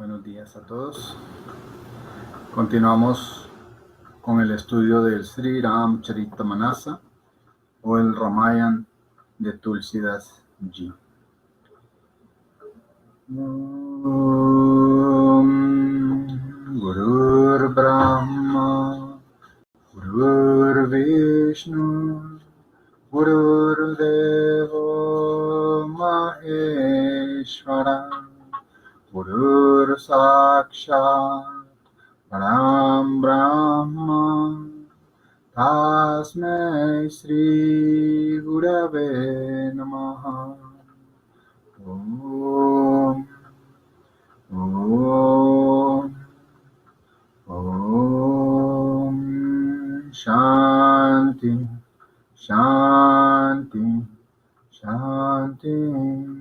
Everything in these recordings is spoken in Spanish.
Buenos días a todos. Continuamos con el estudio del Sri Ramcharitamanasa o el Ramayana de Tulsidas Ji. Gurur Brahma, Gurur Vishnu, Gurur Devo Maheshwara, Gurur Sakshat Param Brahma, Tasmai Sri Gurave Namaha. Om, Om, Om, Shanti, Shanti, Shanti.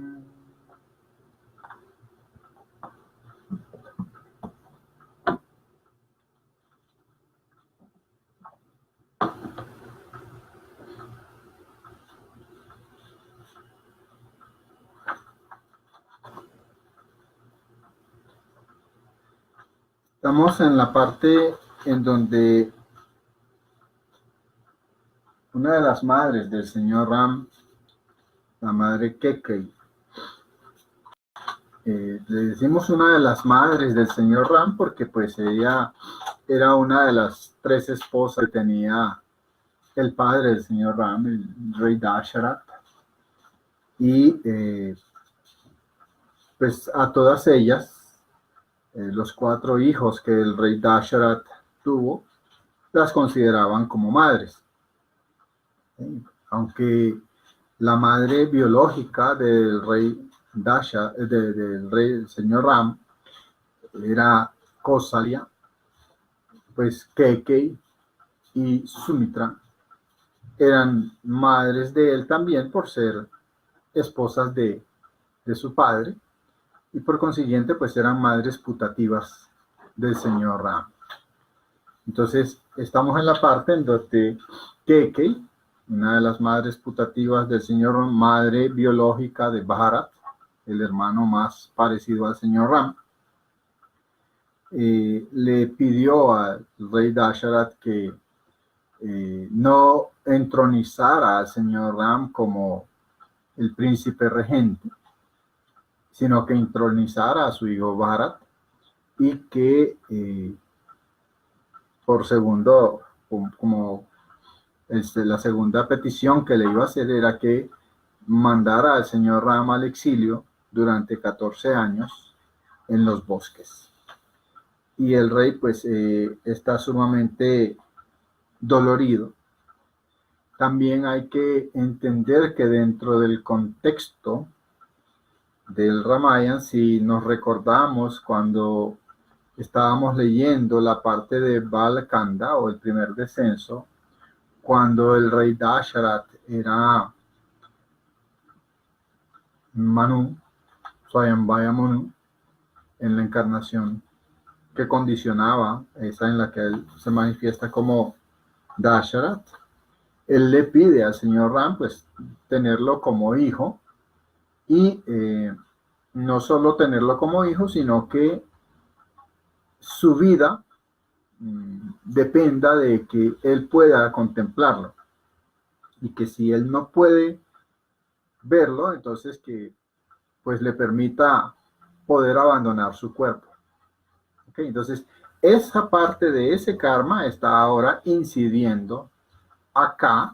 Estamos en la parte en donde una de las madres del señor Ram, la madre Keikei, le decimos una de las madres del señor Ram porque pues ella era una de las 3 esposas que tenía el padre del señor Ram, el rey Dasharat, y pues a todas ellas, los 4 hijos que el rey Dasharat tuvo, las consideraban como madres. Aunque la madre biológica del rey del señor Ram era Kausalya, pues Keikei y Sumitra eran madres de él también por ser esposas de su padre, y por consiguiente pues eran madres putativas del señor Ram. Entonces estamos en la parte en donde Keikei, una de las madres putativas del señor Ram, madre biológica de Bharat, el hermano más parecido al señor Ram, le pidió al rey Dasharat que no entronizara al señor Ram como el príncipe regente, sino que entronizara a su hijo Bharat, y que por segundo, como la segunda petición que le iba a hacer era que mandara al señor Ram al exilio durante 14 años en los bosques. Y el rey pues está sumamente dolorido. También hay que entender que dentro del contexto del Ramayana, si nos recordamos cuando estábamos leyendo la parte de Balakanda o el primer descenso, cuando el rey Dasharat era Manu, Swayambhaya Manu, en la encarnación que condicionaba, esa en la que él se manifiesta como Dasharat, él le pide al señor Ram pues tenerlo como hijo, y no solo tenerlo como hijo, sino que su vida dependa de que él pueda contemplarlo, y que si él no puede verlo, entonces que pues le permita poder abandonar su cuerpo. ¿Okay? Entonces esa parte de ese karma está ahora incidiendo acá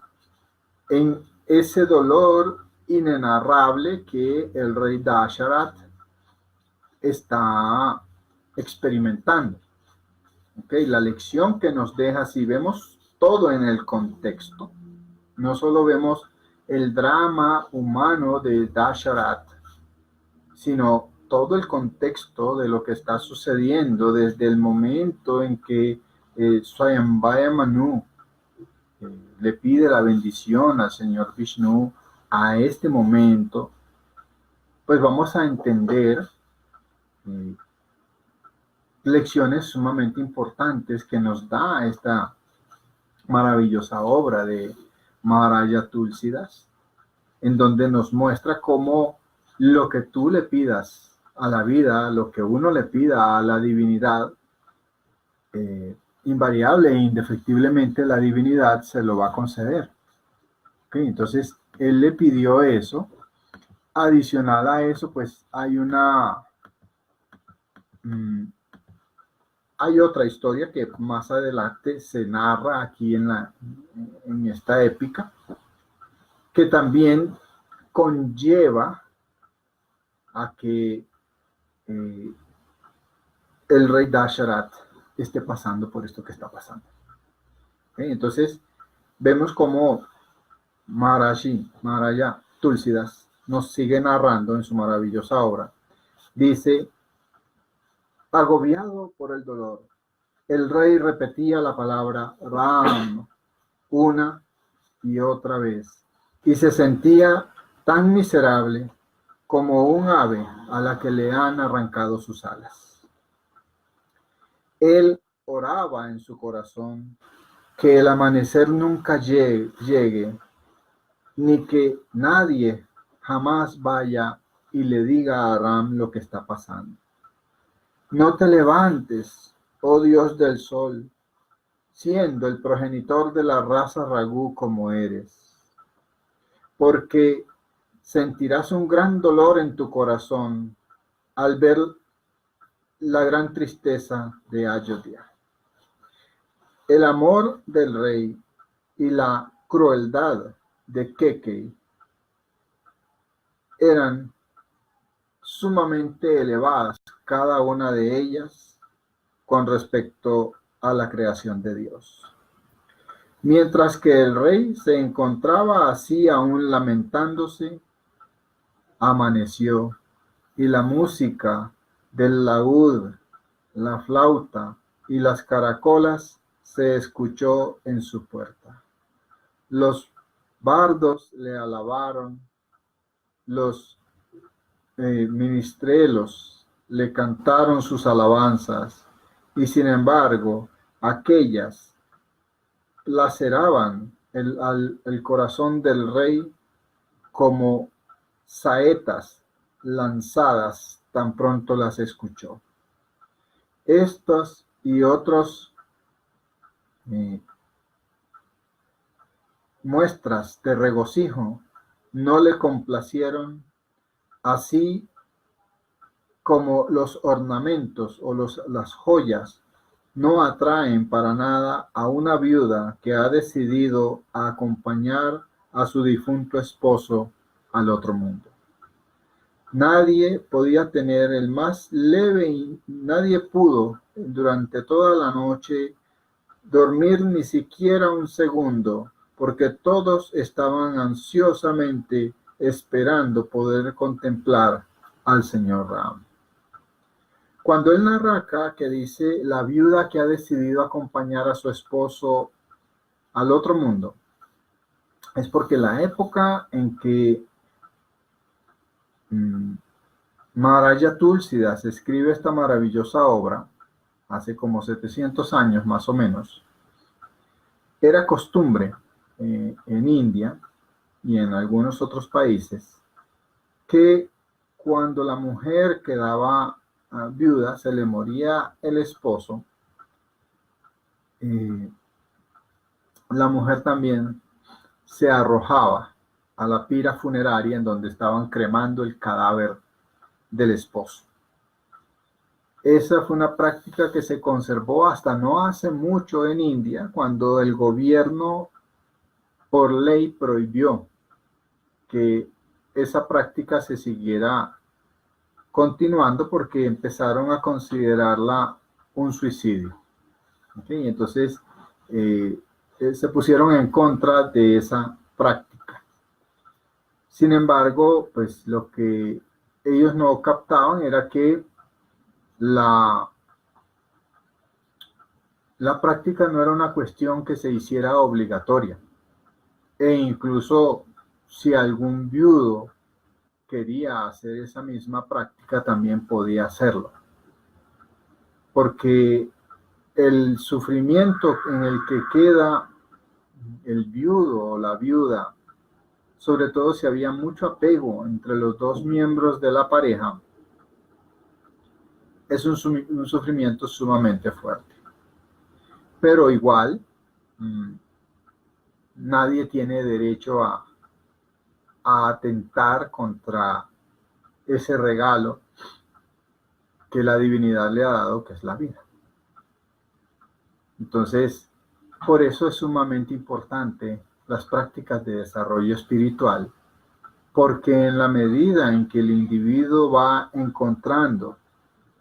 en ese dolor inenarrable que el rey Dasharat está experimentando. ¿Okay? La lección que nos deja, si vemos todo en el contexto, no solo vemos el drama humano de Dasharat, sino todo el contexto de lo que está sucediendo desde el momento en que Swayambhaya Manu le pide la bendición al señor Vishnu a este momento, pues vamos a entender lecciones sumamente importantes que nos da esta maravillosa obra de Maharaja Tulsidas, en donde nos muestra cómo lo que tú le pidas a la vida, lo que uno le pida a la divinidad, invariable e indefectiblemente la divinidad se lo va a conceder. ¿Okay? Entonces, él le pidió eso. Adicional a eso, pues hay otra historia que más adelante se narra aquí en esta épica, que también conlleva a que el rey Dasharat esté pasando por esto que está pasando. ¿Okay? Entonces, vemos cómo Maharaja Tulsidas nos sigue narrando en su maravillosa obra. Dice: agobiado por el dolor, el rey repetía la palabra Ram una y otra vez, y se sentía tan miserable como un ave a la que le han arrancado sus alas. Él oraba en su corazón que el amanecer nunca llegue, ni que nadie jamás vaya y le diga a Ram lo que está pasando. No te levantes, oh Dios del sol, siendo el progenitor de la raza Ragú como eres, porque sentirás un gran dolor en tu corazón al ver la gran tristeza de Ayodhya. El amor del rey y la crueldad de Kekei eran sumamente elevadas, cada una de ellas, con respecto a la creación de Dios. Mientras que el rey se encontraba así aún lamentándose, amaneció y la música del laúd, la flauta y las caracolas se escuchó en su puerta. Los bardos le alabaron, los ministrelos le cantaron sus alabanzas, y sin embargo aquellas laceraban el corazón del rey como saetas lanzadas tan pronto las escuchó. Estos y otros muestras de regocijo no le complacieron, así como los ornamentos o las joyas no atraen para nada a una viuda que ha decidido acompañar a su difunto esposo al otro mundo. Nadie podía tener el más leve, nadie pudo durante toda la noche dormir ni siquiera un segundo, porque todos estaban ansiosamente esperando poder contemplar al señor Ram. Cuando él narra acá que dice la viuda que ha decidido acompañar a su esposo al otro mundo, es porque la época en que Maharaja Tulsidas escribe esta maravillosa obra, hace como 700 años más o menos, era costumbre en India y en algunos otros países que cuando la mujer quedaba viuda, se le moría el esposo, la mujer también se arrojaba a la pira funeraria en donde estaban cremando el cadáver del esposo. Esa fue una práctica que se conservó hasta no hace mucho en India, cuando el gobierno por ley prohibió que esa práctica se siguiera continuando porque empezaron a considerarla un suicidio. ¿Okay? Entonces se pusieron en contra de esa práctica. Sin embargo, pues lo que ellos no captaban era que la práctica no era una cuestión que se hiciera obligatoria. E incluso si algún viudo quería hacer esa misma práctica, también podía hacerlo. Porque el sufrimiento en el que queda el viudo o la viuda, sobre todo si había mucho apego entre los dos miembros de la pareja, es un sufrimiento sumamente fuerte. Pero igual, nadie tiene derecho a atentar contra ese regalo que la divinidad le ha dado, que es la vida. Entonces, por eso es sumamente importante las prácticas de desarrollo espiritual, porque en la medida en que el individuo va encontrando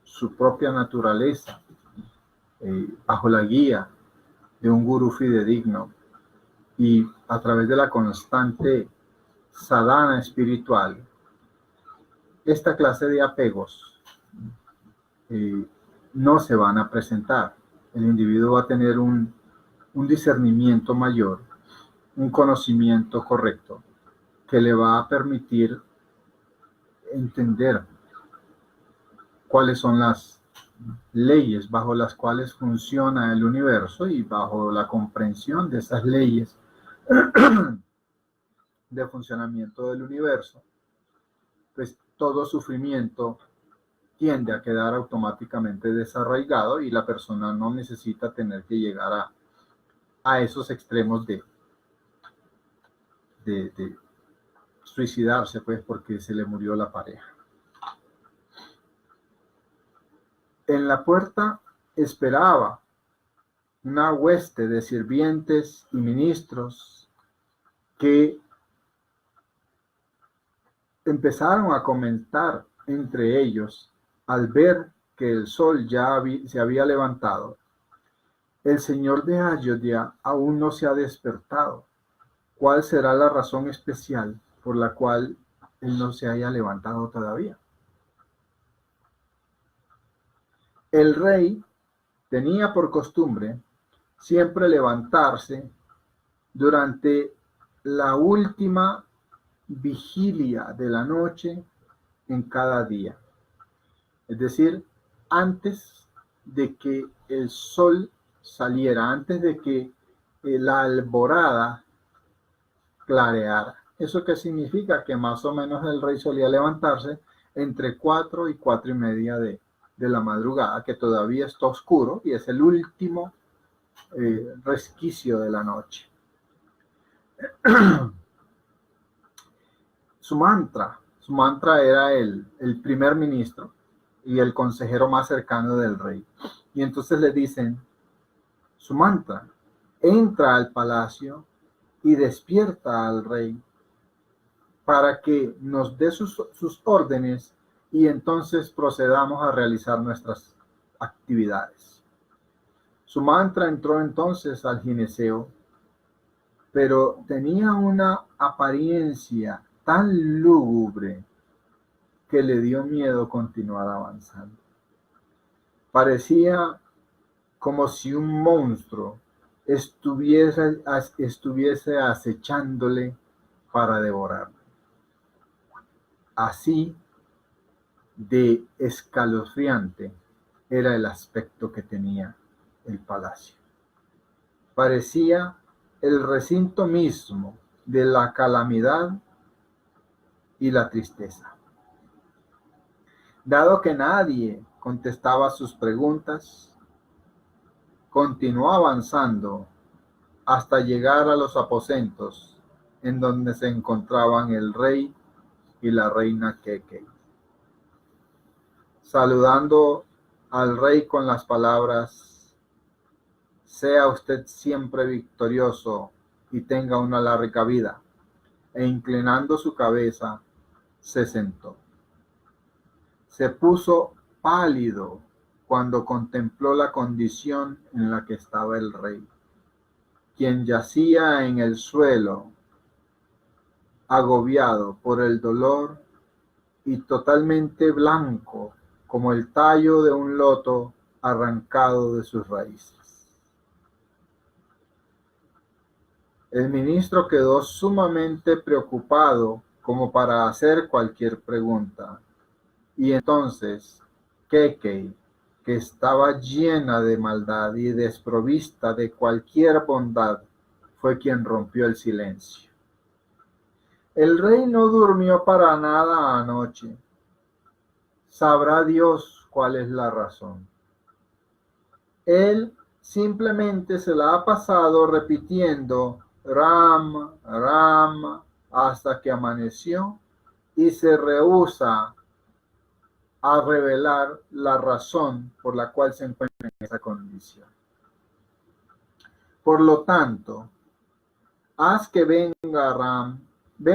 su propia naturaleza bajo la guía de un gurú fidedigno y a través de la constante sadhana espiritual, esta clase de apegos no se van a presentar. El individuo va a tener un discernimiento mayor, un conocimiento correcto que le va a permitir entender cuáles son las leyes bajo las cuales funciona el universo, y bajo la comprensión de esas leyes de funcionamiento del universo, pues todo sufrimiento tiende a quedar automáticamente desarraigado y la persona no necesita tener que llegar a esos extremos de suicidarse, pues, porque se le murió la pareja. En la puerta esperaba una hueste de sirvientes y ministros que empezaron a comentar entre ellos al ver que el sol ya se había levantado. El señor de Ayodhya aún no se ha despertado. ¿Cuál será la razón especial por la cual él no se haya levantado todavía? El rey tenía por costumbre siempre levantarse durante la última vigilia de la noche en cada día. Es decir, antes de que el sol saliera, antes de que la alborada clareara. ¿Eso qué significa? Que más o menos el rey solía levantarse entre 4 y 4:30 de la madrugada, que todavía está oscuro y es el último resquicio de la noche. Su mantra era el primer ministro y el consejero más cercano del rey. Y entonces le dicen, su mantra, entra al palacio y despierta al rey para que nos dé sus órdenes y entonces procedamos a realizar nuestras actividades. Su mantra entró entonces al gineceo, pero tenía una apariencia tan lúgubre que le dio miedo continuar avanzando. Parecía como si un monstruo estuviese acechándole para devorarlo. Así de escalofriante era el aspecto que tenía el palacio. Parecía el recinto mismo de la calamidad y la tristeza. Dado que nadie contestaba sus preguntas, continuó avanzando hasta llegar a los aposentos en donde se encontraban el rey y la reina Kekei. Saludando al rey con las palabras, sea usted siempre victorioso y tenga una larga vida, e inclinando su cabeza, se sentó. Se puso pálido cuando contempló la condición en la que estaba el rey, quien yacía en el suelo, agobiado por el dolor y totalmente blanco como el tallo de un loto arrancado de sus raíces. El ministro quedó sumamente preocupado como para hacer cualquier pregunta, y entonces Kekei, que estaba llena de maldad y desprovista de cualquier bondad, fue quien rompió el silencio. El rey no durmió para nada anoche. Sabrá Dios cuál es la razón. Él simplemente se la ha pasado repitiendo Ram, Ram, hasta que amaneció y se rehúsa a revelar la razón por la cual se encuentra en esa condición. Por lo tanto, haz que venga Ram,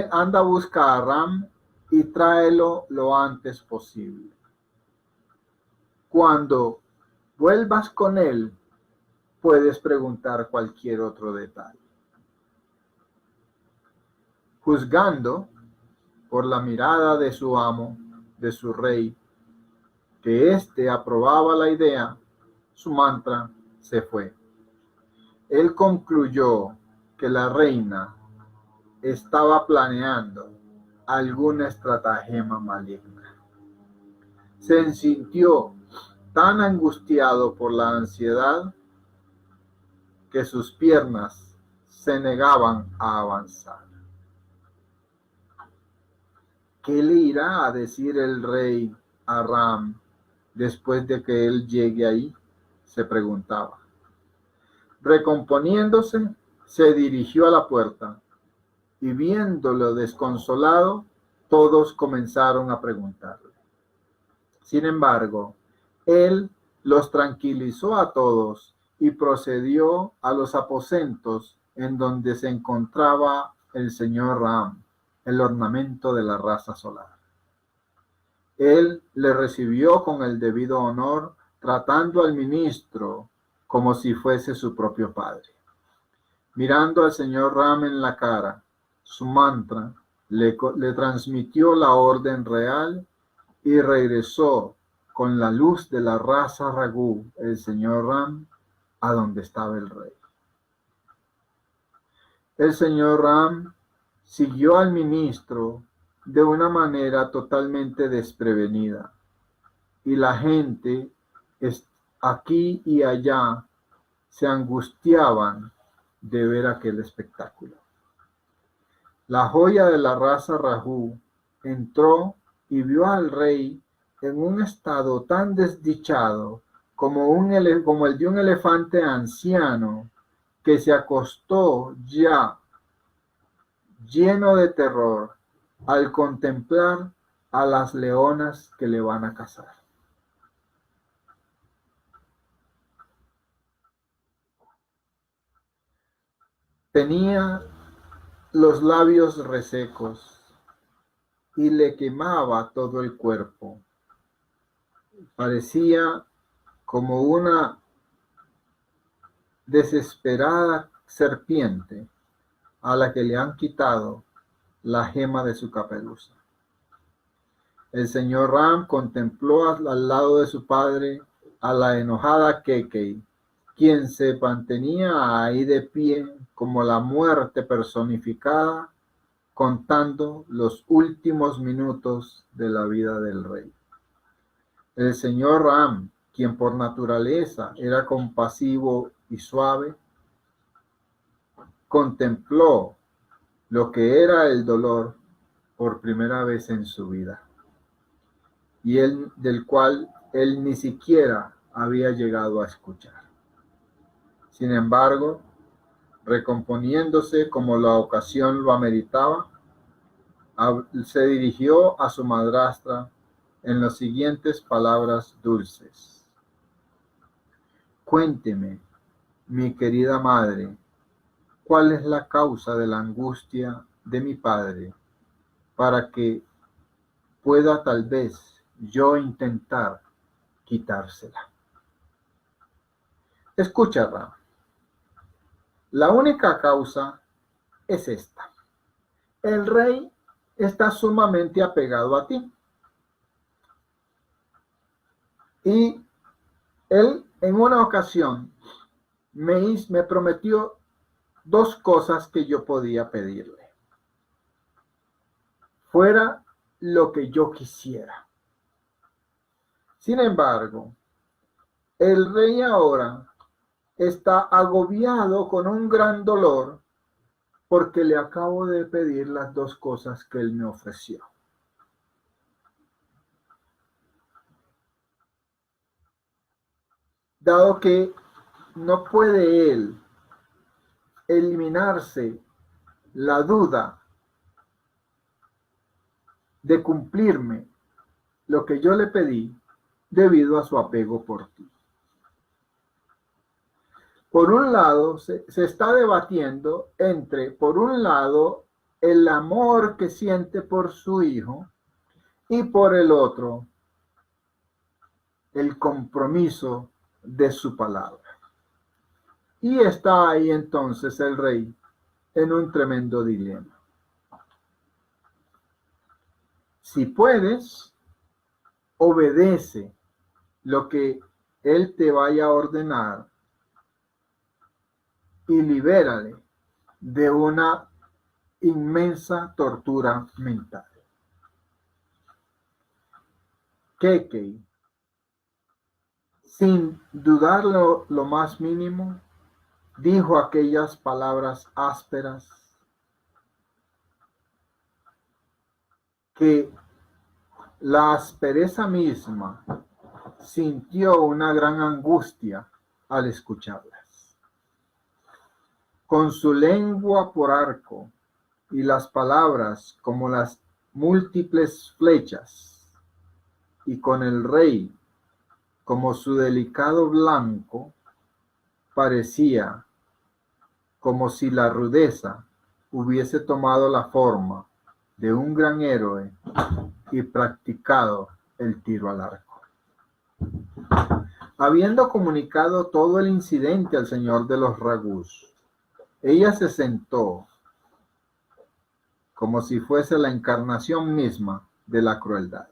anda, busca a Ram y tráelo lo antes posible. Cuando vuelvas con él, puedes preguntar cualquier otro detalle. Juzgando por la mirada de su amo, de su rey, que éste aprobaba la idea, su mantra se fue. Él concluyó que la reina estaba planeando alguna estratagema maligna. Se sintió tan angustiado por la ansiedad que sus piernas se negaban a avanzar. ¿Qué le irá a decir el rey a Ram después de que él llegue ahí? Se preguntaba. Recomponiéndose, se dirigió a la puerta y viéndolo desconsolado, todos comenzaron a preguntarle. Sin embargo, él los tranquilizó a todos y procedió a los aposentos en donde se encontraba el señor Ram, el ornamento de la raza solar. Él le recibió con el debido honor, tratando al ministro como si fuese su propio padre. Mirando al señor Ram en la cara, su mantra le transmitió la orden real y regresó con la luz de la raza Ragú, el señor Ram, a donde estaba el rey. El señor Ram siguió al ministro de una manera totalmente desprevenida y la gente aquí y allá se angustiaban de ver aquel espectáculo. La joya de la raza Ragú entró y vio al rey en un estado tan desdichado como el de un elefante anciano que se acostó ya lleno de terror al contemplar a las leonas que le van a cazar. Tenía los labios resecos y le quemaba todo el cuerpo. Parecía como una desesperada serpiente a la que le han quitado la gema de su caperuza. El señor Ram contempló al lado de su padre a la enojada Kekei, quien se mantenía ahí de pie como la muerte personificada, contando los últimos minutos de la vida del rey. El señor Ram, quien por naturaleza era compasivo y suave, contempló lo que era el dolor por primera vez en su vida, y del cual él ni siquiera había llegado a escuchar. Sin embargo, recomponiéndose como la ocasión lo ameritaba, se dirigió a su madrastra en las siguientes palabras dulces. Cuénteme, mi querida madre, ¿cuál es la causa de la angustia de mi padre para que pueda tal vez yo intentar quitársela? Escucha, Ram. La única causa es esta. El rey está sumamente apegado a ti. Y él en una ocasión me prometió dos cosas que yo podía pedirle. Fuera lo que yo quisiera. Sin embargo, el rey ahora está agobiado con un gran dolor porque le acabo de pedir las dos cosas que él me ofreció. dado que no puede él eliminarse la duda de cumplirme lo que yo le pedí debido a su apego por ti. Por un lado, se está debatiendo entre, por un lado, el amor que siente por su hijo y por el otro, el compromiso de su palabra. Y está ahí entonces el rey en un tremendo dilema. Si puedes, obedece lo que él te vaya a ordenar y libérale de una inmensa tortura mental. Kekei, sin dudarlo lo más mínimo, dijo aquellas palabras ásperas que la aspereza misma sintió una gran angustia al escucharlas. Con su lengua por arco y las palabras como las múltiples flechas, y con el rey como su delicado blanco, parecía como si la rudeza hubiese tomado la forma de un gran héroe y practicado el tiro al arco. Habiendo comunicado todo el incidente al señor de los ragús, ella se sentó como si fuese la encarnación misma de la crueldad.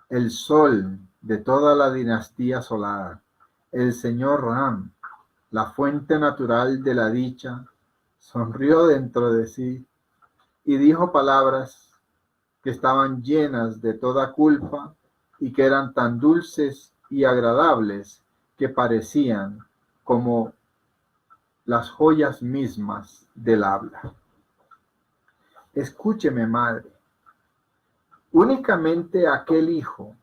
El sol de toda la dinastía solar, el señor Ram, la fuente natural de la dicha, sonrió dentro de sí y dijo palabras que estaban llenas de toda culpa y que eran tan dulces y agradables que parecían como las joyas mismas del habla. Escúcheme, madre, únicamente aquel hijo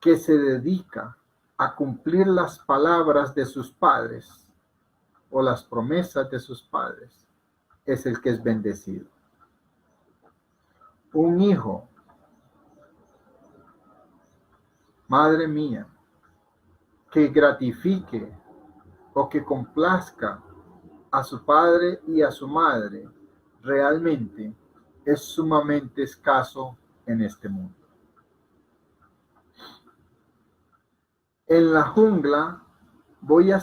que se dedica a cumplir las palabras de sus padres o las promesas de sus padres es el que es bendecido. Un hijo, madre mía, que gratifique o que complazca a su padre y a su madre, realmente es sumamente escaso en este mundo. En la jungla voy a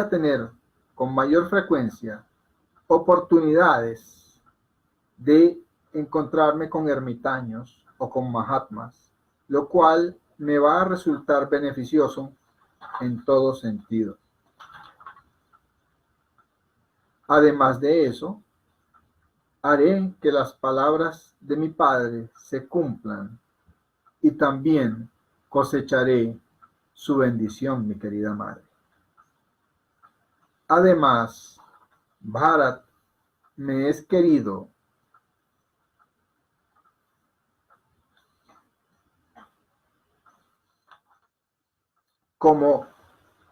tener con mayor frecuencia oportunidades de encontrarme con ermitaños o con mahatmas, lo cual me va a resultar beneficioso en todo sentido. Además de eso, haré que las palabras de mi padre se cumplan y también cosecharé su bendición, mi querida madre. Además, Bharat me es querido como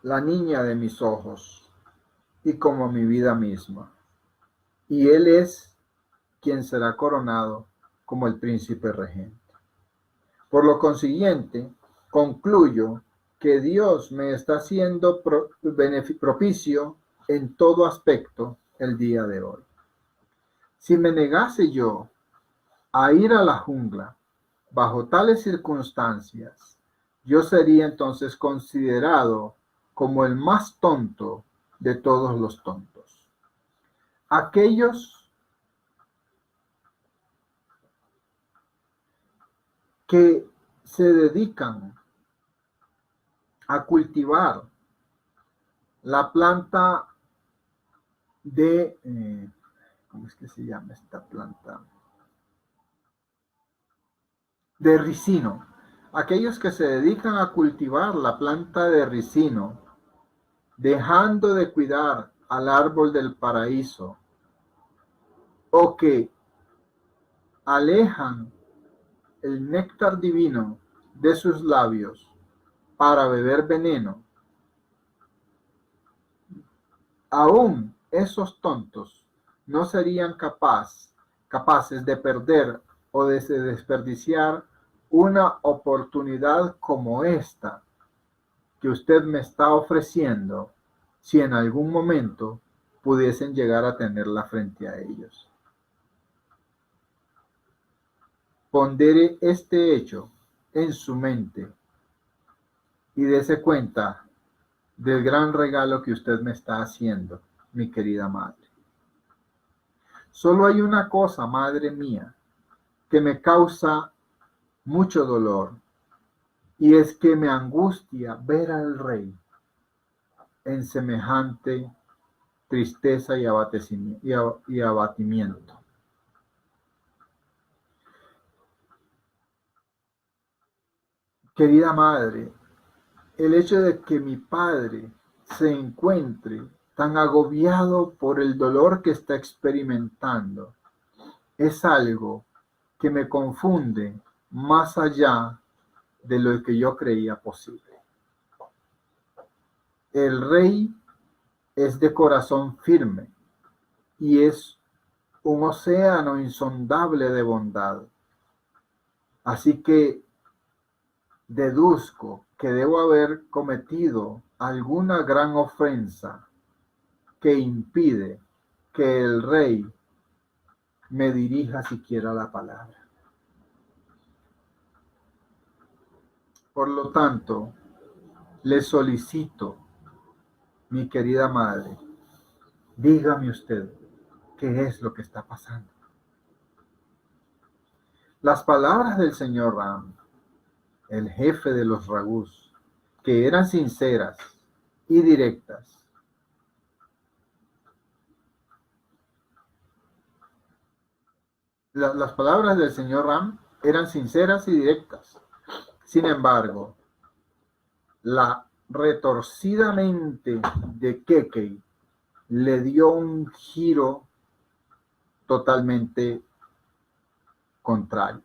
la niña de mis ojos y como mi vida misma. Y él es quien será coronado como el príncipe regente. Por lo consiguiente, concluyo que Dios me está siendo propicio en todo aspecto el día de hoy. Si me negase yo a ir a la jungla bajo tales circunstancias, yo sería entonces considerado como el más tonto de todos los tontos. Aquellos que se dedican a cultivar la planta de, ¿cómo es que se llama esta planta? De ricino. Aquellos que se dedican a cultivar la planta de ricino, dejando de cuidar al árbol del paraíso, o que alejan el néctar divino de sus labios para beber veneno, aún esos tontos no serían capaces de perder o de desperdiciar una oportunidad como esta que usted me está ofreciendo si en algún momento pudiesen llegar a tenerla frente a ellos. Pondere este hecho en su mente y dése cuenta del gran regalo que usted me está haciendo, mi querida madre. Solo hay una cosa, madre mía, que me causa mucho dolor, y es que me angustia ver al rey en semejante tristeza y abatimiento. Querida madre, el hecho de que mi padre se encuentre tan agobiado por el dolor que está experimentando es algo que me confunde más allá de lo que yo creía posible. El rey es de corazón firme y es un océano insondable de bondad. Así que deduzco que debo haber cometido alguna gran ofensa que impide que el rey me dirija siquiera la palabra. Por lo tanto, le solicito, mi querida madre, dígame usted qué es lo que está pasando. Las palabras del señor Ram, el jefe de los Ragus, que eran sinceras y directas, las palabras del señor Ram eran sinceras y directas. Sin embargo, la retorcida mente de Kekei le dio un giro totalmente contrario.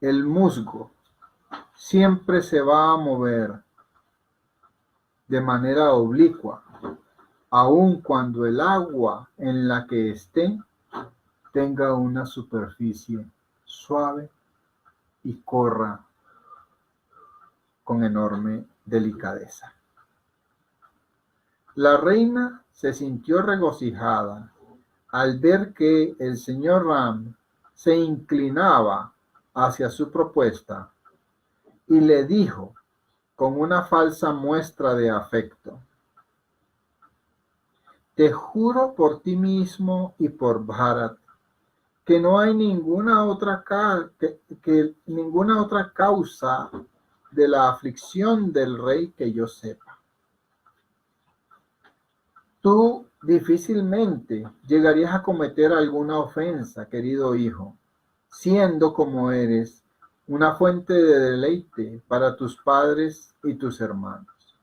El musgo siempre se va a mover de manera oblicua, aun cuando el agua en la que esté tenga una superficie suave y corra con enorme delicadeza. La reina se sintió regocijada al ver que el señor Ram se inclinaba hacia su propuesta y le dijo con una falsa muestra de afecto: te juro por ti mismo y por Bharat que no hay ninguna otra causa de la aflicción del rey que yo sepa. Tú difícilmente llegarías a cometer alguna ofensa, querido hijo, siendo como eres una fuente de deleite para tus padres y tus hermanos.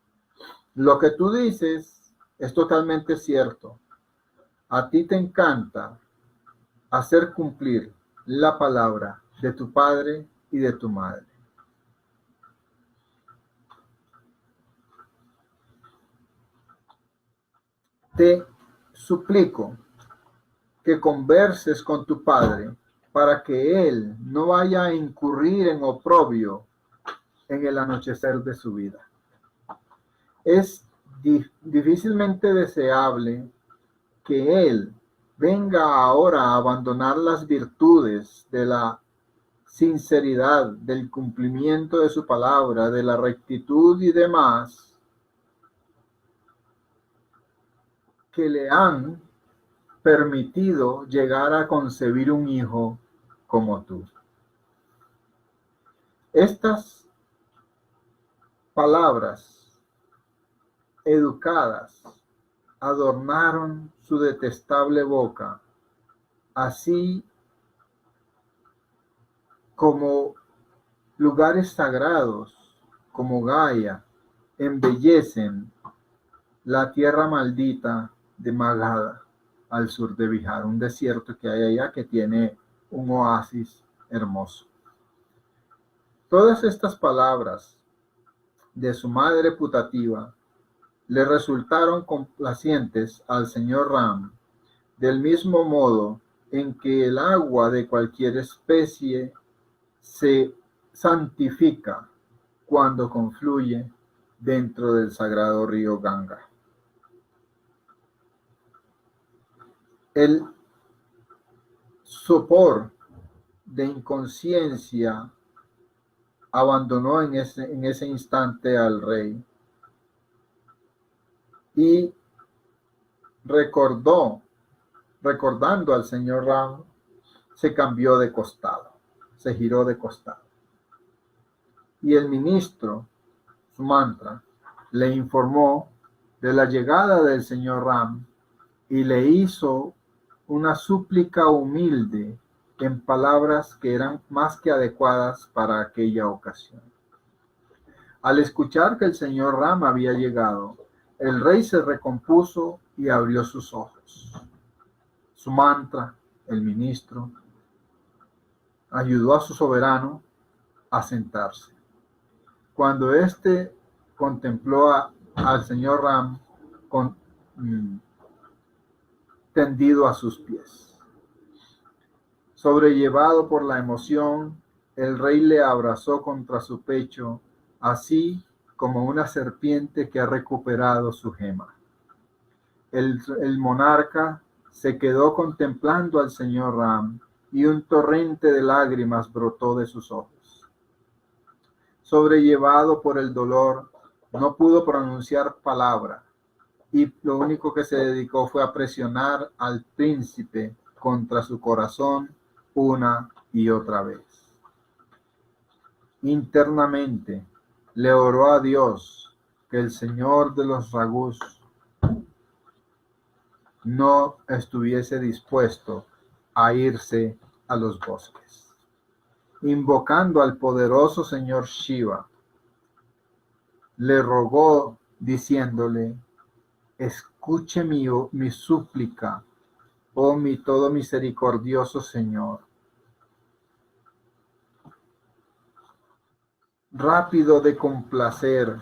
Lo que tú dices es totalmente cierto. A ti te encanta hacer cumplir la palabra de tu padre y de tu madre. Te suplico que converses con tu padre para que él no vaya a incurrir en oprobio en el anochecer de su vida. Es difícilmente deseable que él venga ahora a abandonar las virtudes de la sinceridad, del cumplimiento de su palabra, de la rectitud y demás que le han permitido llegar a concebir un hijo como tú. Estas palabras educadas adornaron su detestable boca, así como lugares sagrados como Gaia embellecen la tierra maldita de Magadha. al sur de Bihar, un desierto que hay allá que tiene un oasis hermoso. Todas estas palabras de su madre putativa le resultaron complacientes al señor Ram, del mismo modo en que el agua de cualquier especie se santifica cuando confluye dentro del sagrado río Ganga. El sopor de inconsciencia abandonó en ese instante al rey y recordando al señor Ram, se cambió de costado, se giró de costado. Y el ministro, Sumantra, le informó de la llegada del señor Ram y le hizo una súplica humilde en palabras que eran más que adecuadas para aquella ocasión. Al escuchar que el señor Ram había llegado, el rey se recompuso y abrió sus ojos. Sumantra, el ministro, ayudó a su soberano a sentarse. Cuando éste contempló al señor Ram tendido a sus pies, sobrellevado por la emoción, el rey le abrazó contra su pecho, así como una serpiente que ha recuperado su gema. El monarca se quedó contemplando al señor Ram y un torrente de lágrimas brotó de sus ojos. Sobrellevado por el dolor, no pudo pronunciar palabra y lo único que se dedicó fue a presionar al príncipe contra su corazón una y otra vez. Internamente le oró a Dios que el señor de los Raghus no estuviese dispuesto a irse a los bosques. Invocando al poderoso señor Shiva, le rogó diciéndole: escuche mi súplica, oh mi todo misericordioso Señor. Rápido de complacer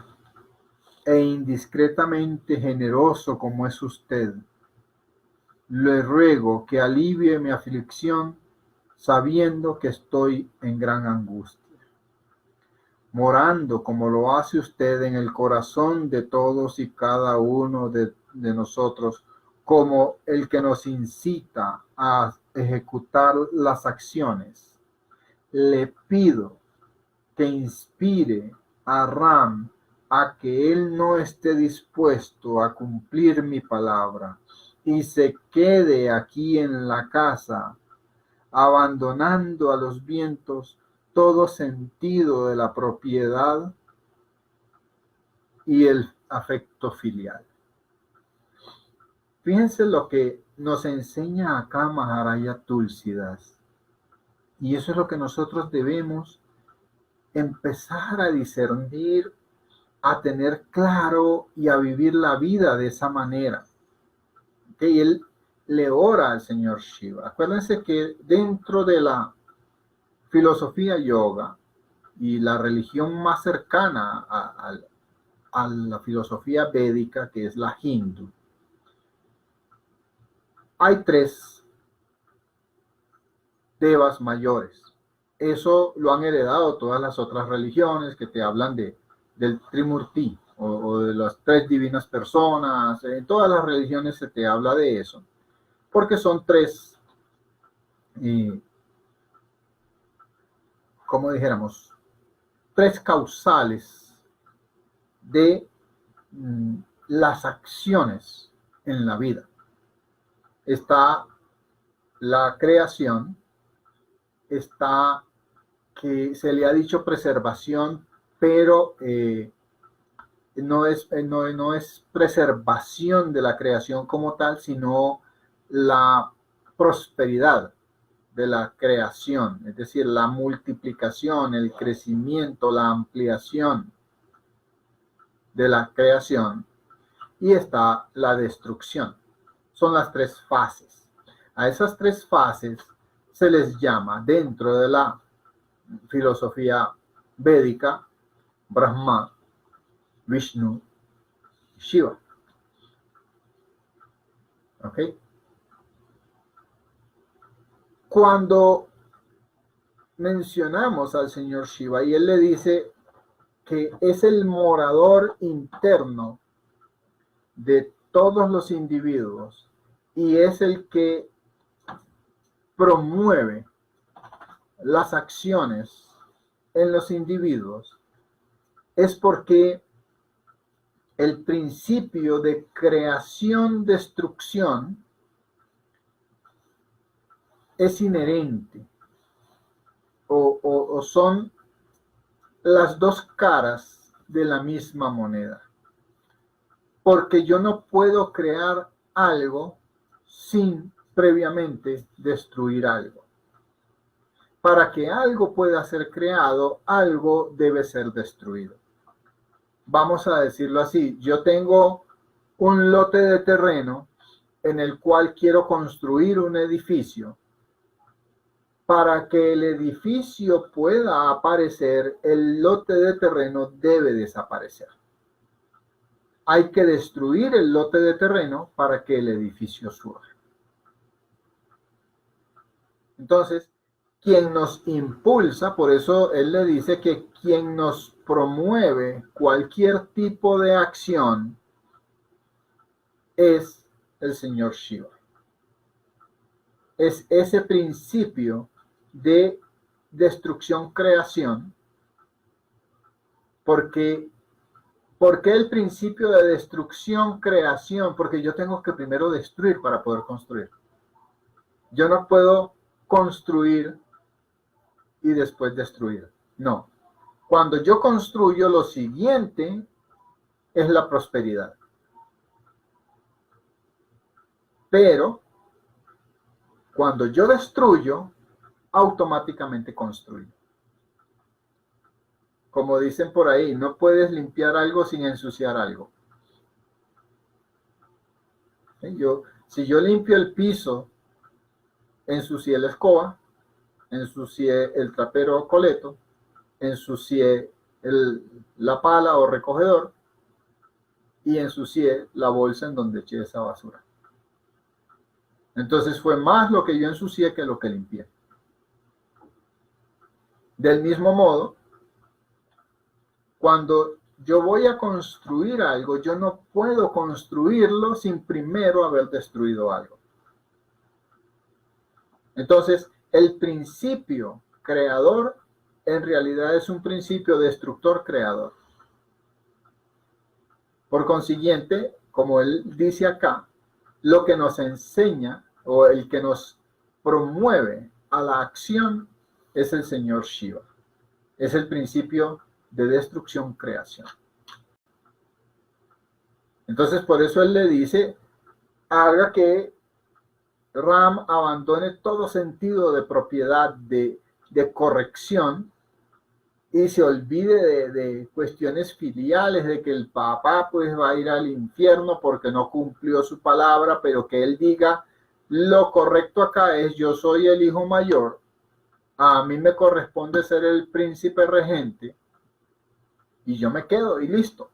e indiscretamente generoso como es usted, le ruego que alivie mi aflicción sabiendo que estoy en gran angustia, morando como lo hace usted en el corazón de todos y cada uno de nosotros, como el que nos incita a ejecutar las acciones. Le pido que inspire a Ram a que él no esté dispuesto a cumplir mi palabra y se quede aquí en la casa, abandonando a los vientos todo sentido de la propiedad y el afecto filial. Fíjense lo que nos enseña acá Maharaya Tulsidas. Y eso es lo que nosotros debemos empezar a discernir, a tener claro y a vivir la vida de esa manera. Que él le ora al señor Shiva. Acuérdense que dentro de la filosofía yoga y la religión más cercana a la filosofía védica, que es la hindú, hay 3 devas mayores. Eso lo han heredado todas las otras religiones que te hablan del Trimurti o de las 3 divinas personas. En todas las religiones se te habla de eso, porque son 3, como dijéramos, 3 causales de las acciones en la vida. Está la creación, está que se le ha dicho preservación, pero no es preservación de la creación como tal, sino la prosperidad de la creación, es decir, la multiplicación, el crecimiento, la ampliación de la creación. Y está la destrucción. son las tres fases. A esas tres fases se les llama dentro de la filosofía védica Brahma, Vishnu, Shiva. ¿Ok? Cuando mencionamos al señor Shiva y él le dice que es el morador interno de todos los individuos y es el que promueve las acciones en los individuos, es porque el principio de creación-destrucción es inherente o son las dos caras de la misma moneda. Porque yo no puedo crear algo sin previamente destruir algo. Para que algo pueda ser creado, algo debe ser destruido. Vamos a decirlo así, yo tengo un lote de terreno en el cual quiero construir un edificio. Para que el edificio pueda aparecer, el lote de terreno debe desaparecer. Hay que destruir el lote de terreno para que el edificio surja. Entonces, quien nos impulsa, por eso él le dice que quien nos promueve cualquier tipo de acción es el señor Shiva. Es ese principio de destrucción-creación. ¿Por qué el principio de destrucción-creación? Porque yo tengo que primero destruir para poder construir. Yo no puedo construir y después destruir. No. Cuando yo construyo, lo siguiente es la prosperidad. Pero cuando yo destruyo, automáticamente construyo. Como dicen por ahí, no puedes limpiar algo sin ensuciar algo. Si yo limpio el piso, ensucié la escoba, ensucié el trapero coleto, ensucié la pala o recogedor y ensucié la bolsa en donde eché esa basura. Entonces fue más lo que yo ensucié que lo que limpié. Del mismo modo, cuando yo voy a construir algo, yo no puedo construirlo sin primero haber destruido algo. Entonces, el principio creador en realidad es un principio destructor-creador. Por consiguiente, como él dice acá, lo que nos enseña o el que nos promueve a la acción es el señor Shiva. Es el principio de destrucción-creación. Entonces, por eso él le dice, haga que Ram abandone todo sentido de propiedad, de corrección, y se olvide de cuestiones filiales, de que el papá pues va a ir al infierno porque no cumplió su palabra, pero que él diga, lo correcto acá es, yo soy el hijo mayor, a mí me corresponde ser el príncipe regente, y yo me quedo y listo.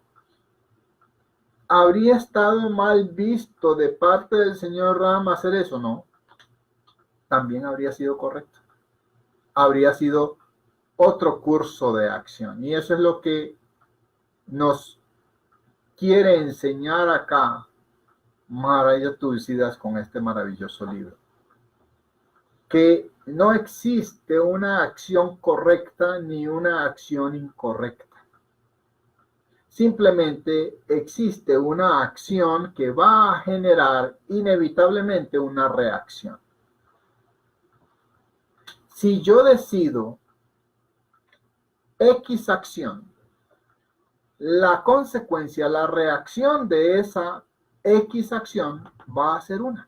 ¿Habría estado mal visto de parte del señor Ram hacer eso? No. También habría sido correcto. Habría sido otro curso de acción. Y eso es lo que nos quiere enseñar acá Maharaya Tulsidas con este maravilloso libro. Que no existe una acción correcta ni una acción incorrecta. Simplemente existe una acción que va a generar inevitablemente una reacción. Si yo decido X acción, la consecuencia, la reacción de esa X acción va a ser una.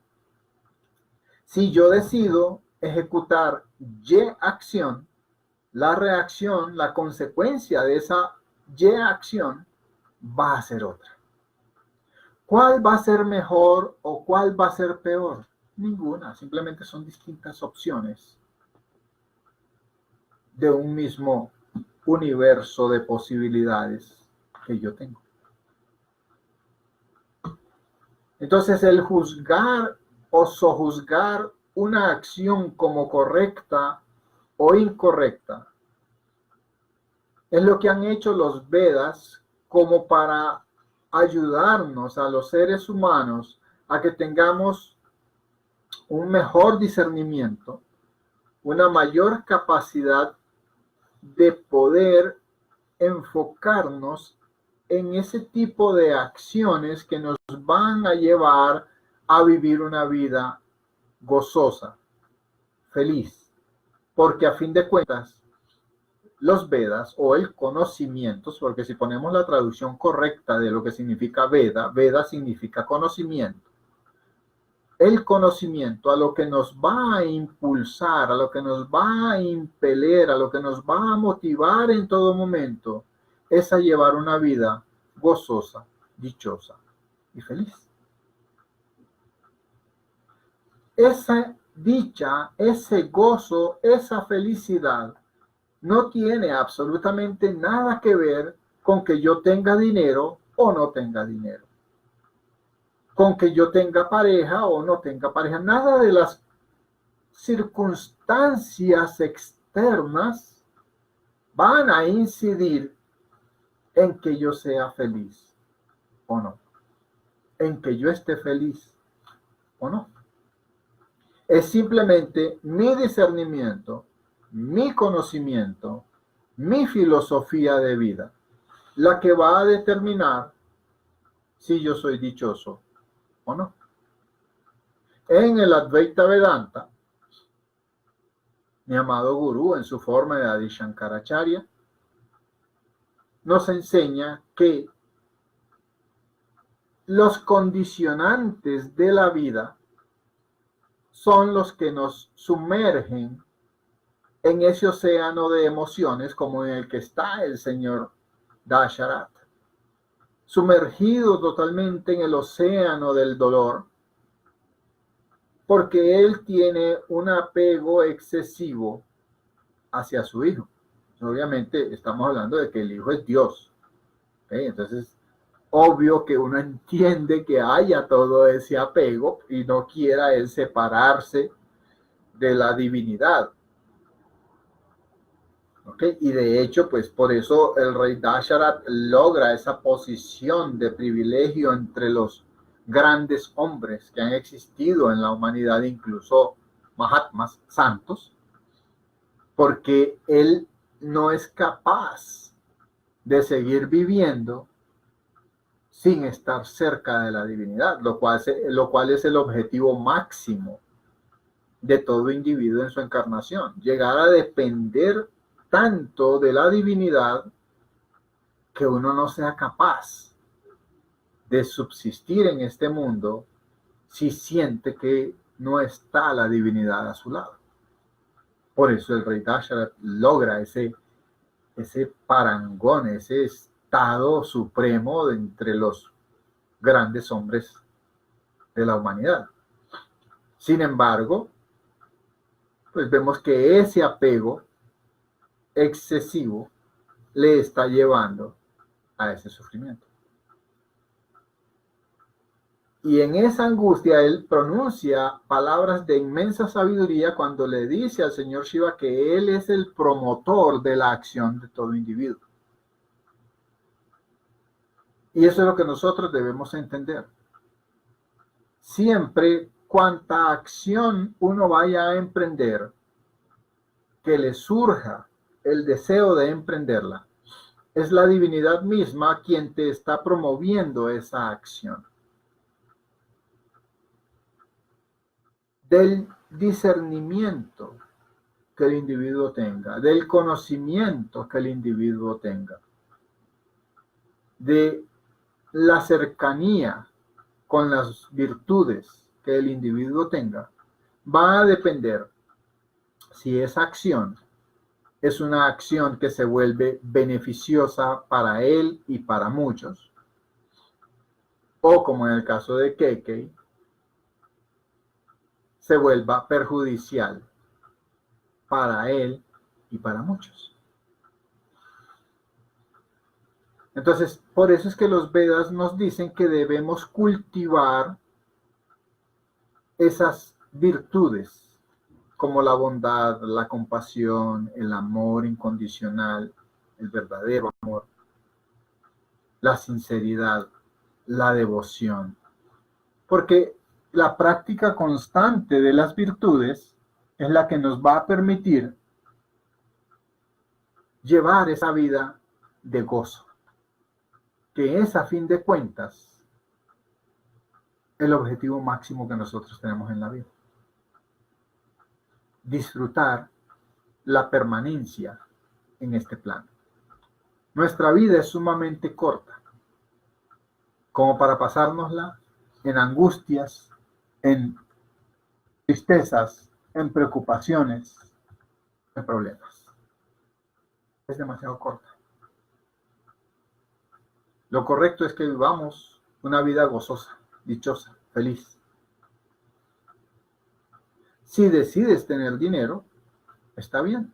Si yo decido ejecutar Y acción, la reacción, la consecuencia de esa Y acción va a ser otra. ¿Cuál va a ser mejor o cuál va a ser peor? Ninguna, simplemente son distintas opciones de un mismo universo de posibilidades que yo tengo. Entonces, el juzgar o sojuzgar una acción como correcta o incorrecta es lo que han hecho los Vedas como para ayudarnos a los seres humanos a que tengamos un mejor discernimiento, una mayor capacidad de poder enfocarnos en ese tipo de acciones que nos van a llevar a vivir una vida gozosa, feliz, porque a fin de cuentas los Vedas o el conocimiento, porque si ponemos la traducción correcta de lo que significa Veda, Veda significa conocimiento. El conocimiento a lo que nos va a impulsar, a lo que nos va a impeler, a lo que nos va a motivar en todo momento, es a llevar una vida gozosa, dichosa y feliz. Esa dicha, ese gozo, esa felicidad no tiene absolutamente nada que ver con que yo tenga dinero o no tenga dinero, con que yo tenga pareja o no tenga pareja. Nada de las circunstancias externas van a incidir en que yo sea feliz o no, en que yo esté feliz o no. Es simplemente mi discernimiento, mi conocimiento, mi filosofía de vida, la que va a determinar si yo soy dichoso o no. En el Advaita Vedanta, mi amado gurú, en su forma de Adi Shankaracharya, nos enseña que los condicionantes de la vida son los que nos sumergen en ese océano de emociones como en el que está el señor Dasharat, sumergido totalmente en el océano del dolor, porque él tiene un apego excesivo hacia su hijo. Obviamente estamos hablando de que el hijo es Dios, ¿okay? Entonces, obvio que uno entiende que haya todo ese apego y no quiera él separarse de la divinidad. ¿Okay? Y de hecho, pues por eso el rey Dasharat logra esa posición de privilegio entre los grandes hombres que han existido en la humanidad, incluso Mahatmas, santos, porque él no es capaz de seguir viviendo sin estar cerca de la divinidad, lo cual es el objetivo máximo de todo individuo en su encarnación, llegar a depender tanto de la divinidad que uno no sea capaz de subsistir en este mundo si siente que no está la divinidad a su lado. Por eso el rey Dasharat logra ese parangón, ese estado supremo de entre los grandes hombres de la humanidad. Sin embargo, pues vemos que ese apego excesivo le está llevando a ese sufrimiento. Y en esa angustia él pronuncia palabras de inmensa sabiduría cuando le dice al señor Shiva que él es el promotor de la acción de todo individuo. Y eso es lo que nosotros debemos entender. Siempre cuanta acción uno vaya a emprender, que le surja el deseo de emprenderla, es la divinidad misma quien te está promoviendo esa acción. Del discernimiento que el individuo tenga, del conocimiento que el individuo tenga, de la cercanía con las virtudes que el individuo tenga, va a depender si esa acción es una acción que se vuelve beneficiosa para él y para muchos, o como en el caso de Keikei, se vuelva perjudicial para él y para muchos. Entonces, por eso es que los Vedas nos dicen que debemos cultivar esas virtudes, como la bondad, la compasión, el amor incondicional, el verdadero amor, la sinceridad, la devoción. Porque la práctica constante de las virtudes es la que nos va a permitir llevar esa vida de gozo, que es, a fin de cuentas, el objetivo máximo que nosotros tenemos en la vida. Disfrutar la permanencia en este plano. Nuestra vida es sumamente corta, como para pasárnosla en angustias, en tristezas, en preocupaciones, en problemas. Es demasiado corta. Lo correcto es que vivamos una vida gozosa, dichosa, feliz. Si decides tener dinero, está bien.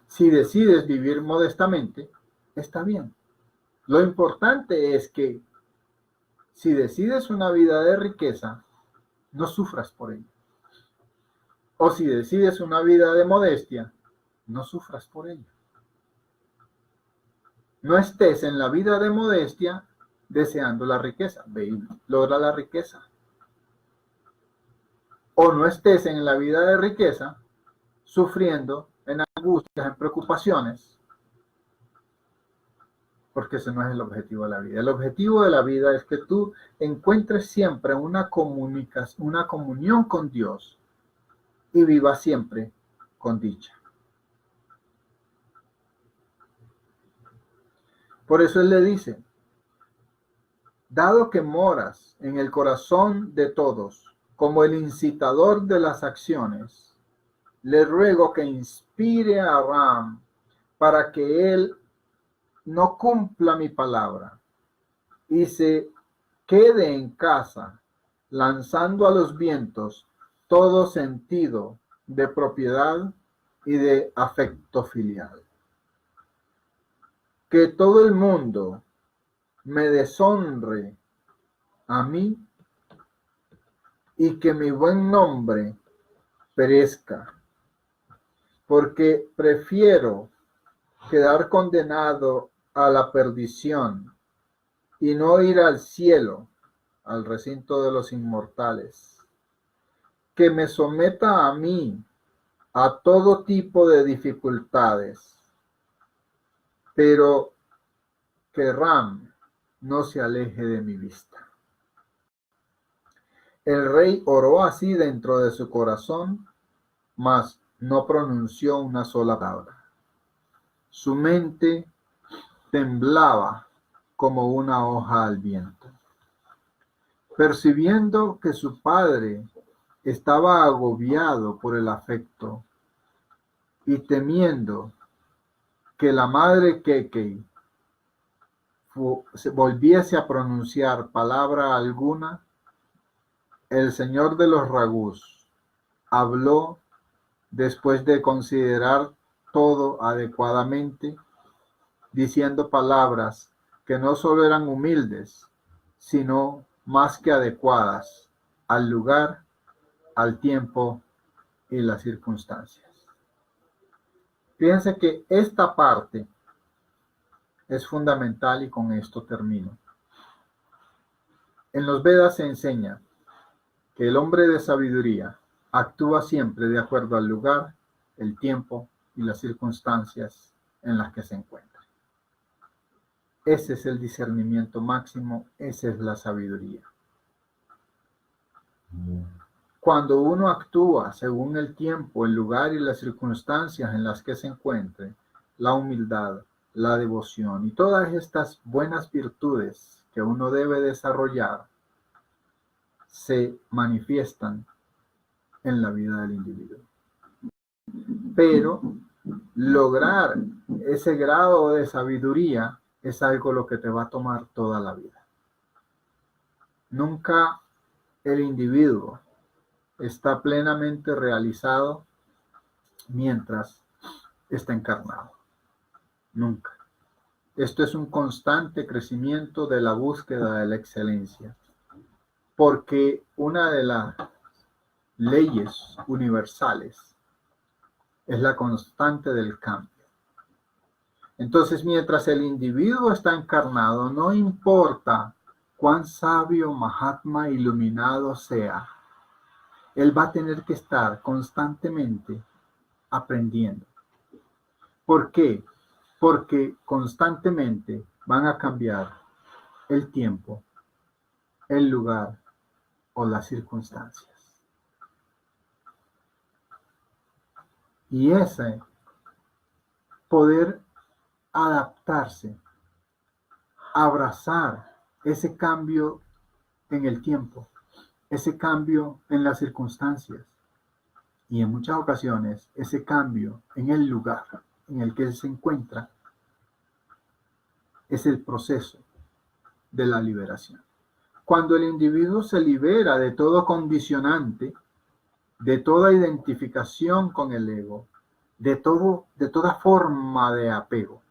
Si decides vivir modestamente, está bien. Lo importante es que si decides una vida de riqueza, no sufras por ello. O si decides una vida de modestia, no sufras por ello. No estés en la vida de modestia deseando la riqueza. Ve y logra la riqueza. O no estés en la vida de riqueza sufriendo en angustias, en preocupaciones, porque ese no es el objetivo de la vida. El objetivo de la vida es que tú encuentres siempre una comunión con Dios y vivas siempre con dicha. Por eso él le dice, dado que moras en el corazón de todos, como el incitador de las acciones, le ruego que inspire a Ram para que él no cumpla mi palabra y se quede en casa, lanzando a los vientos todo sentido de propiedad y de afecto filial. Que todo el mundo me deshonre a mí y que mi buen nombre perezca, porque prefiero quedar condenado a la perdición y no ir al cielo, al recinto de los inmortales, que me someta a mí a todo tipo de dificultades, pero que Ram no se aleje de mi vista. El rey oró así dentro de su corazón, mas no pronunció una sola palabra. Su mente temblaba como una hoja al viento. Percibiendo que su padre estaba agobiado por el afecto y temiendo que la madre Keikei volviese a pronunciar palabra alguna, el señor de los Ragus habló después de considerar todo adecuadamente, diciendo palabras que no solo eran humildes, sino más que adecuadas al lugar, al tiempo y las circunstancias. Fíjense que esta parte es fundamental y con esto termino. En los Vedas se enseña que el hombre de sabiduría actúa siempre de acuerdo al lugar, el tiempo y las circunstancias en las que se encuentra. Ese es el discernimiento máximo, esa es la sabiduría. Cuando uno actúa según el tiempo, el lugar y las circunstancias en las que se encuentre, la humildad, la devoción y todas estas buenas virtudes que uno debe desarrollar se manifiestan en la vida del individuo. Pero lograr ese grado de sabiduría es algo lo que te va a tomar toda la vida. Nunca el individuo está plenamente realizado mientras está encarnado. Nunca. Esto es un constante crecimiento de la búsqueda de la excelencia, porque una de las leyes universales es la constante del cambio. Entonces, mientras el individuo está encarnado, no importa cuán sabio, Mahatma, iluminado sea, él va a tener que estar constantemente aprendiendo. ¿Por qué? Porque constantemente van a cambiar el tiempo, el lugar o las circunstancias. Y ese poder adaptarse, abrazar ese cambio en el tiempo, ese cambio en las circunstancias y en muchas ocasiones ese cambio en el lugar en el que él se encuentra, es el proceso de la liberación. Cuando el individuo se libera de todo condicionante, de toda identificación con el ego, de toda forma de apego,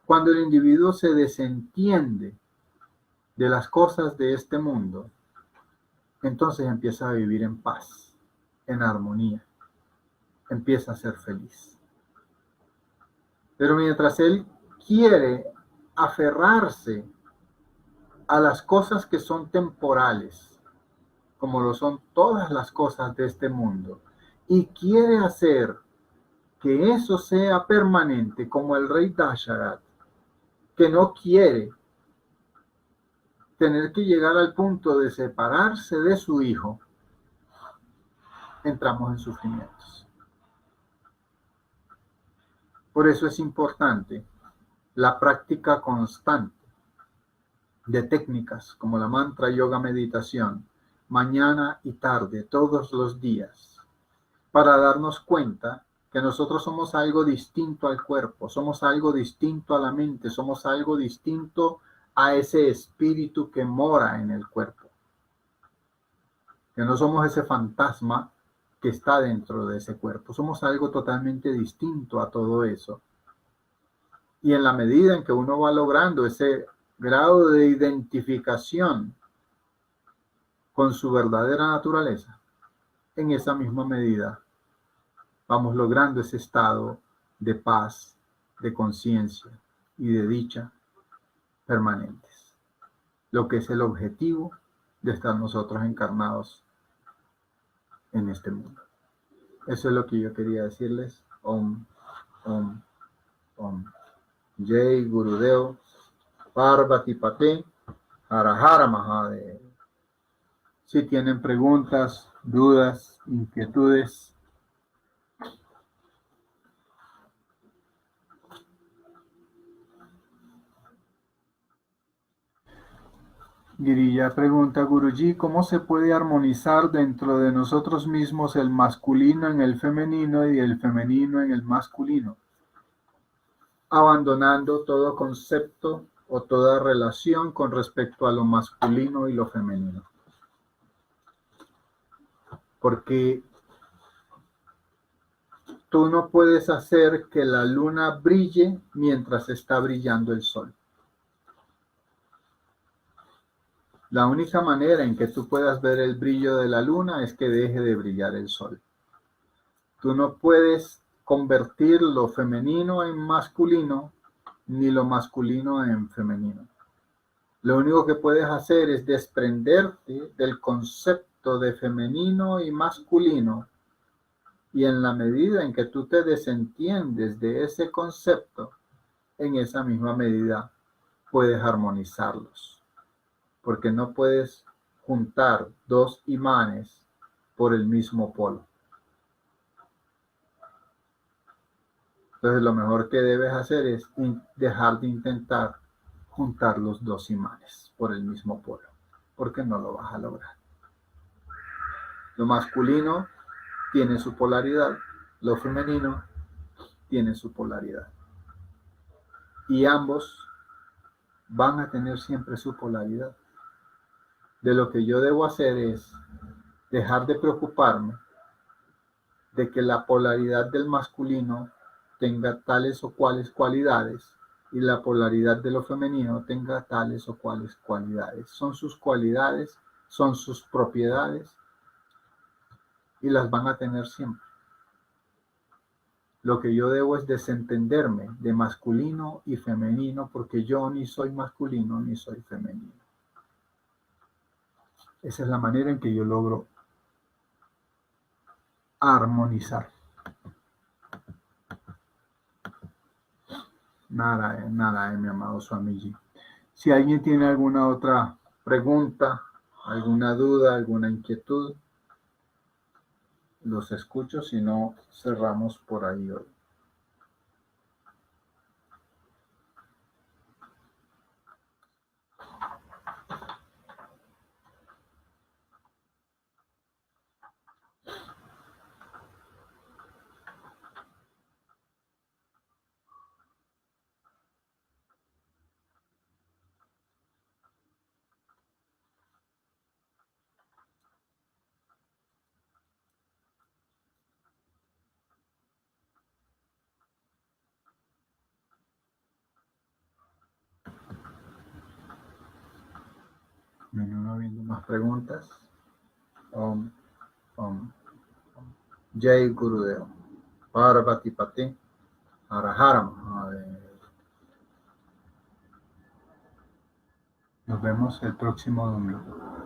cuando el individuo se desentiende de las cosas de este mundo, entonces empieza a vivir en paz, en armonía, empieza a ser feliz. Pero mientras él quiere aferrarse a las cosas que son temporales, como lo son todas las cosas de este mundo, y quiere hacer que eso sea permanente, como el rey Dasharat, que no quiere tener que llegar al punto de separarse de su hijo, entramos en sufrimientos. Por eso es importante la práctica constante de técnicas como la mantra, yoga, meditación, mañana y tarde, todos los días, para darnos cuenta que nosotros somos algo distinto al cuerpo, somos algo distinto a la mente, somos algo distinto a ese espíritu que mora en el cuerpo. Que no somos ese fantasma que está dentro de ese cuerpo, somos algo totalmente distinto a todo eso. Y en la medida en que uno va logrando ese grado de identificación con su verdadera naturaleza, en esa misma medida vamos logrando ese estado de paz, de conciencia y de dicha permanentes, lo que es el objetivo de estar nosotros encarnados en este mundo. Eso es lo que yo quería decirles. Om, Om, Om. Jai Gurudev, Parvati Pate, Hara Hara Mahadev. Si tienen preguntas, dudas, inquietudes, Girilla pregunta, Guruji, ¿cómo se puede armonizar dentro de nosotros mismos el masculino en el femenino y el femenino en el masculino? Abandonando todo concepto o toda relación con respecto a lo masculino y lo femenino. Porque tú no puedes hacer que la luna brille mientras está brillando el sol. La única manera en que tú puedas ver el brillo de la luna es que deje de brillar el sol. Tú no puedes convertir lo femenino en masculino, ni lo masculino en femenino. Lo único que puedes hacer es desprenderte del concepto de femenino y masculino, y en la medida en que tú te desentiendes de ese concepto, en esa misma medida puedes armonizarlos. Porque no puedes juntar dos imanes por el mismo polo. Entonces lo mejor que debes hacer es dejar de intentar juntar los dos imanes por el mismo polo, porque no lo vas a lograr. Lo masculino tiene su polaridad, lo femenino tiene su polaridad. Y ambos van a tener siempre su polaridad. de lo que yo debo hacer es dejar de preocuparme de que la polaridad del masculino tenga tales o cuales cualidades y la polaridad de lo femenino tenga tales o cuales cualidades. Son sus cualidades, son sus propiedades y las van a tener siempre. Lo que yo debo es desentenderme de masculino y femenino porque yo ni soy masculino ni soy femenino. Esa es la manera en que yo logro armonizar. Nada, mi amado Swamiji. Si alguien tiene alguna otra pregunta, alguna duda, alguna inquietud, los escucho, si no, cerramos por ahí hoy. No habiendo más preguntas. Om, om, Jai Gurudev. Parvati Pati. Hara Mahadev. Nos vemos el próximo domingo.